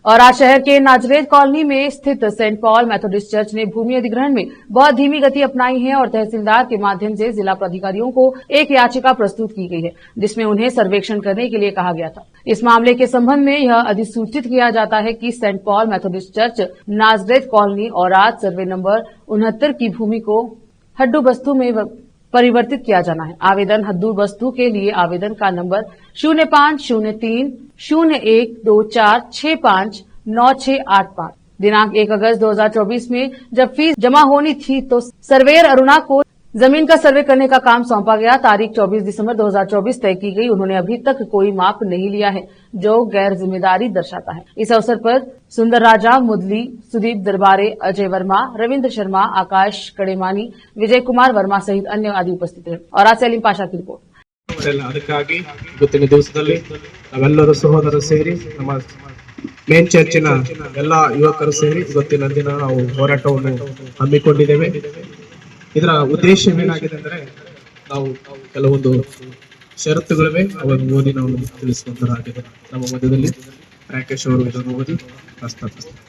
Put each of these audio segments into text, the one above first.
और आज शहर के नाजरेथ कॉलोनी में स्थित सेंट पॉल मेथोडिस्ट चर्च ने भूमि अधिग्रहण में बहुत धीमी गति अपनाई है और तहसीलदार के माध्यम से जिला प्राधिकारियों को एक याचिका प्रस्तुत की गई है, जिसमें उन्हें सर्वेक्षण करने के लिए कहा गया था। इस मामले के संबंध में यह अधिसूचित किया जाता है कि saint Paul Methodist church Nazareth colony और आज सर्वे नंबर 69 की भूमि को हड्डू बस्तु में परिवर्तित किया जाना है। आवेदन हद्दू बस्तु के लिए आवेदन का नंबर 0503-0124659685। दिनांक 1 अगस्त 2024 में जब फीस जमा होनी थी तो सर्वेयर अरुणा को जमीन का सर्वे करने का काम सौंपा गया। तारीख 24 दिसंबर 2024 तय की गई। उन्होंने अभी तक कोई माप नहीं लिया है, जो गैर जिम्मेदारी दर्शाता है। इस अवसर पर सुंदर राजा मुदली, सुदीप दरबारे, अजय वर्मा, रविंद्र शर्मा, आकाश कड़ेमानी, विजय कुमार वर्मा सहित अन्य आदि उपस्थित हैं। और आज सलीम पाशा की रिपोर्ट। ಅದಕ್ಕಾಗಿ ಇವತ್ತಿನ ದಿವಸದಲ್ಲಿ ನಾವೆಲ್ಲರೂ ಸಹೋದರರು ಸೇರಿ ನಮ್ಮ ಮೇನ್ ಚರ್ಚಿನ ಎಲ್ಲಾ ಯುವಕರು ಸೇರಿ ಇವತ್ತಿನ ದಿನ ನಾವು ಹೋರಾಟವನ್ನು ಹಮ್ಮಿಕೊಂಡಿದ್ದೇವೆ। ಇದರ ಉದ್ದೇಶವೇನಾಗಿದೆ ಅಂದ್ರೆ ನಾವು ಕೆಲವೊಂದು ಷರತ್ತುಗಳಿವೆ, ಅವನ್ನು ಓದಿ ನಾವು ತಿಳಿಸುವಂತರಾಗಿದೆ। ನಮ್ಮ ಮಧ್ಯದಲ್ಲಿ ರಾಕೇಶ್ ಅವರು ಇದನ್ನು ಓದಿ ಪ್ರಸ್ತಾಪಿಸ್ತಾರೆ।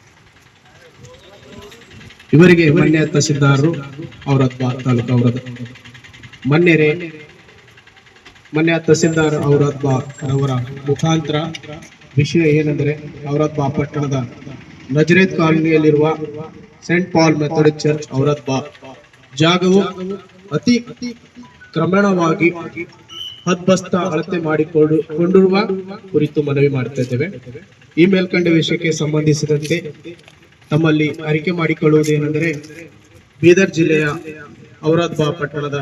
ಇವರಿಗೆ ಮಾನ್ಯ ತಹಸೀಲ್ದಾರರು ಔರಾದ್ ತಾಲೂಕು ಔರಾದ್ ಮಾನ್ಯ ತಹಸೀಲ್ದಾರ್ ಔರಾದ್ ಅವರ ಮುಖಾಂತರ ವಿಷಯ ಏನೆಂದರೆ ಔರಾದ್ ಪಟ್ಟಣದ ನಜರೇತ್ ಕಾಲೋನಿಯಲ್ಲಿರುವ Saint Paul Methodist church Aurad ಜಾಗವು ಅತಿ ಕ್ರಮಣವಾಗಿ ಹದ್ಬಸ್ತ ಅಳತೆ ಮಾಡಿಕೊಂಡಿರುವ ಕುರಿತು ಮನವಿ ಮಾಡ್ತಾ ಇದ್ದೇವೆ। ಈ ಮೇಲ್ಕಂಡ ವಿಷಯಕ್ಕೆ ಸಂಬಂಧಿಸಿದಂತೆ ತಮ್ಮಲ್ಲಿ ಅರಿಕೆ ಮಾಡಿಕೊಳ್ಳುವುದೇನೆಂದರೆ ಬೀದರ್ ಜಿಲ್ಲೆಯ ಔರಾದ್ ಪಟ್ಟಣದ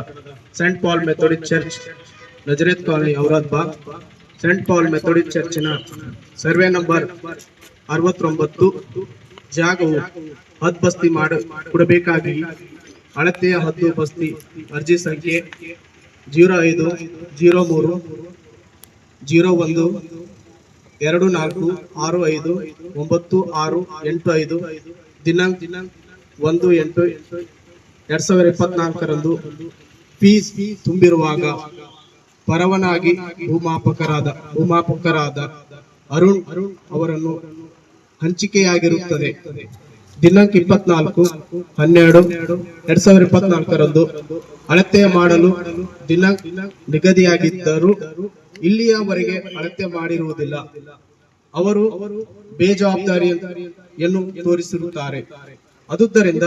Saint Paul Methodist church Nazareth colony Aurad Saint Paul Methodist ಚರ್ಚಿನ ಸರ್ವೆ ನಂಬರ್ 69 ಜಾಗವು ಹದ್ಬಸ್ತಿ ಕೊಡಬೇಕಾಗಿ ಅಳತೆಯ ಹದ್ದು ಬಸ್ತಿ ಅರ್ಜಿ ಸಂಖ್ಯೆ 0503-24659685 ದಿನಾಂಕ 1/8/2024 ರಂದು ಫೀಸ್ ತುಂಬಿರುವಾಗ ಪರವಾನಗಿ ಭೂಮಾಪಕರಾದ ಅರುಣ್ ಅವರನ್ನು ಹಂಚಿಕೆಯಾಗಿರುತ್ತದೆ। ದಿನಾಂಕ 24/12/2024 ರಂದು ಅಳತೆ ಮಾಡಲು ದಿನಾಂಕ ನಿಗದಿಯಾಗಿದ್ದರೂ ಇಲ್ಲಿಯವರೆಗೆ ಅಳತೆ ಮಾಡಿರುವುದಿಲ್ಲ। ಅವರು ಬೇಜವಾಬ್ದಾರಿಯನ್ನು ತೋರಿಸಿರುತ್ತಾರೆ। ಆದುದರಿಂದ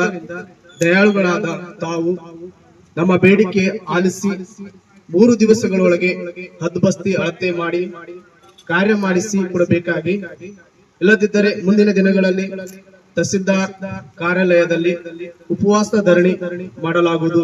ದಯಾಳುಗಳಾದ ತಾವು ನಮ್ಮ ಬೇಡಿಕೆ ಆಲಿಸಿ 3 ದಿವಸಗಳೊಳಗೆ ಹದ್ಬಸ್ತಿ ಅಳತೆ ಮಾಡಿ ಕಾರ್ಯ ಮಾಡಿಸಿ ಕೊಡಬೇಕಾಗಿ, ಇಲ್ಲದಿದ್ದರೆ ಮುಂದಿನ ದಿನಗಳಲ್ಲಿ ತಹಸೀಲ್ದಾರ್ ಕಾರ್ಯಾಲಯದಲ್ಲಿ ಉಪವಾಸ ಧರಣಿ ಮಾಡಲಾಗುವುದು